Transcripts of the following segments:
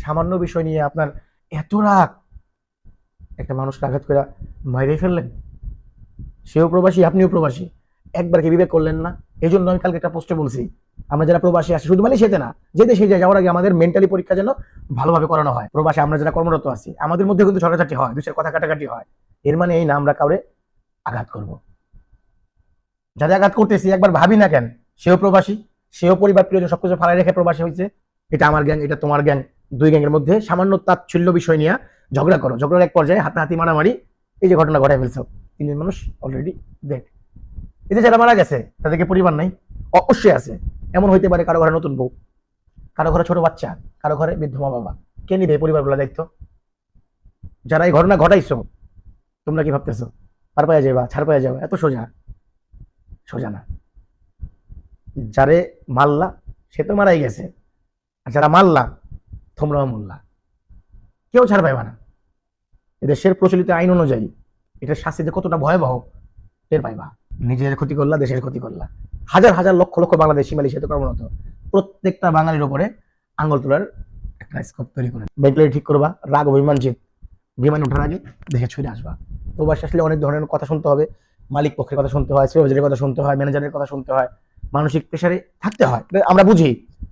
সামান্য বিষয় নিয়ে আপনার এত রাগ, একটা মানুষকে আঘাত করে মাইরে ফেললেন। সেও প্রবাসী, আপনিও প্রবাসী, একবার কি বিবেক করলেন না? এই জন্য আমি কালকে একটা পোস্টে বলছি, আমরা যারা প্রবাসী আছি, শুধু মালয়েশিয়াতে না, যে দেশে যাওয়ার আগে আমাদের মেন্টালি পরীক্ষা যেন ভালোভাবে করানো হয়। প্রবাসী আমরা যারা কর্মরত আছি, আমাদের মধ্যে কিন্তু ঝগড়াঝাটি হয়, দুসের কথা কাটাকাটি হয়। এর মানে এই না আমরা কাউরে আঘাত করব। যারা আঘাত করতেছি একবার ভাবি না কেন, সেও প্রবাসী, সেও পরিবার প্রিয়জন সবকিছু ফালাই রেখে প্রবাসী হয়েছে। এটা আমার গ্যাং, এটা তোমার গ্যাং, দুই গ্যাংয়ের মধ্যে সামান্য তাচ্ছিল্য বিষয় নিয়ে ঝগড়া করো, ঝগড়ার এক পর্যায়ে হাতাহাতি মারামারি, এই যে ঘটনা ঘটায় ফেলছো, তিনজন মানুষ অলরেডি ডেড। এতে যারা মারা গেছে তাদেরকে পরিবার নাই? অবশ্যই আছে। এমন হইতে পারে কারো ঘরে নতুন বউ, কারো ঘরে ছোট বাচ্চা, কারো ঘরে বৃদ্ধ মা বাবা। কে নিবে পরিবারগুলো দায়িত্ব? যারা এই ঘটনা ঘটাইছো, তোমরা কি ভাবতেছো পার পায়ে যাবা, ছাড় পায়ে যাবা? এত সোজা? সোজা না। যারে মারলা সে তো মারাই গেছে, আর যারা মারলা তোমরাও মরলা, কেউ ছাড় পাইবা না। দেশের প্রচলিত আইন অনুযায়ী এটার শাস্তি যে কতটা ভয়াবহ টের পাইবা। নিজের ক্ষতি করলা, দেশের ক্ষতি করলা। হাজার হাজার লক্ষ লক্ষ বাংলাদেশি মালয়েশিয়াতে কর্মরত, প্রত্যেকটা বাঙালির উপরে আঙ্গুল তোলার একটা স্কোপ তৈরি করে মেন্টালি ঠিক করবা। রাগ অভিমান জিত, বিমানে ওঠার আগে দেশে ছুটে আসবা। প্রবাসী আসলে অনেক ধরনের কথা শুনতে হবে, মালিক পক্ষের কথা শুনতে হয়, সুপারভাইজারের কথা শুনতে হয়, ম্যানেজারের কথা শুনতে হয়, মানসিক প্রেশারে থাকতে হয়। আমরা বুঝি,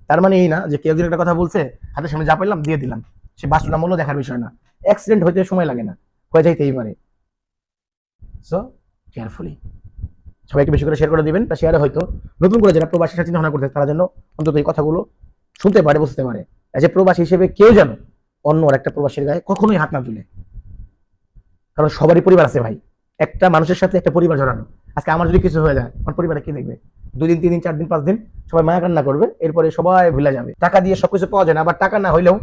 তার মানে এই না যে কেউ যদি একটা কথা বলছে হাতের সামনে যা পাইলাম দিয়ে দিলাম, সে বাস্তব মূল্য দেখার বিষয় না। অ্যাক্সিডেন্ট হইতে সময় লাগে না, হয়ে যাইতেই পারে। সো কেয়ারফুলি সবাইকে বেশি করে শেয়ার করে দিবেন। তা শেয়ারে হয়তো নতুন করে যারা প্রবাসী চিন্তা ভাবনা করতে, তারা যেন অন্তত এই কথাগুলো শুনতে পারে, বুঝতে পারে। এজ এ প্রবাসী হিসেবে কেউ যেন অন্য একটা প্রবাসীর গায়ে কখনোই হাত না তুলে, কারণ সবারই পরিবার আছে ভাই। একটা মানুষের সাথে একটা পরিবার জড়ানো। আজকে আমার যদি কিছু হয়ে যায়, আমার পরিবারে কি দেখবে? 2 দিন 3 দিন 4 দিন 5 দিন সবাই মায়া কান্না করবে, এরপরে সবাই ভুলে যাবে। টাকা দিয়ে সবকিছু পাওয়া যায় না, আবার টাকা না হইলেও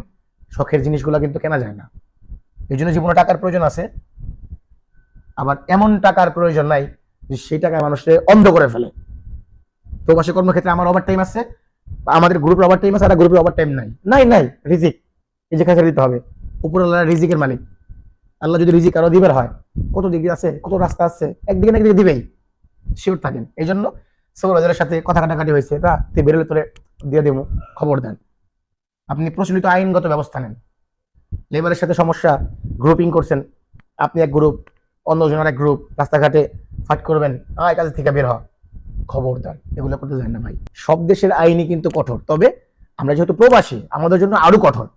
শখের জিনিসগুলো কিন্তু কেনা যায় না। এই জন্য জীবনে টাকার প্রয়োজন আছে, আবার এমন টাকার প্রয়োজন নাই যে সেই টাকায় মানুষকে অন্ধ করে ফেলে। প্রবাসী কর্মক্ষেত্রে আমার ওভার টাইম আছে, আমাদের গ্রুপের ওভার টাইম আছে, আর গ্রুপের ওভার টাইম নাই। নাই নাই, রিজিক এই যে কাছে দিতে হবে। উপরওয়ালা রিজিকের মালিক। আল্লাহ যদি রিজিক আরো দিবের হয়, কত দিকে আছে, কত রাস্তা আছে, একদিকে না একদিকে দিবেই, শিওর থাকেন। এই জন্য সৌরাজের সাথে কথা কাটাকাটি হয়েছে, তা তুই বেরোলে তোরে দিয়ে দেবো, খবর দেন। আপনি প্রচলিত আইনগত ব্যবস্থা নেন। লেবারের সাথে সমস্যা, গ্রুপিং করছেন, আপনি এক গ্রুপ, অন্যজনের এক গ্রুপ, রাস্তাঘাটে ফাইট করবেন, কাজের থেকে বের হওয়া, খবরদার এগুলো করতে যায় না ভাই। সব দেশের আইনই কিন্তু কঠোর, তবে আমরা যেহেতু প্রবাসী আমাদের জন্য আরো কঠোর।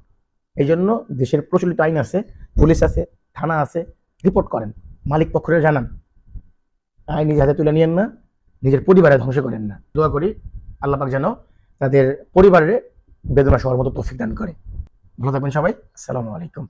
এই জন্য দেশের প্রচলিত আইন আছে, পুলিশ আছে, থানা আছে, রিপোর্ট করেন, মালিক পক্ষের জানান। আইন নিজে হাতে তুলে নিয়েন না, নিজের পরিবারে ধ্বংস করেন না। দোয়া করি আল্লাহ পাক যেন তাদের পরিবারের বেদনা সবার মতো তৌফিক দান করে। ভালো থাকবেন সবাই, আসসালামু আলাইকুম।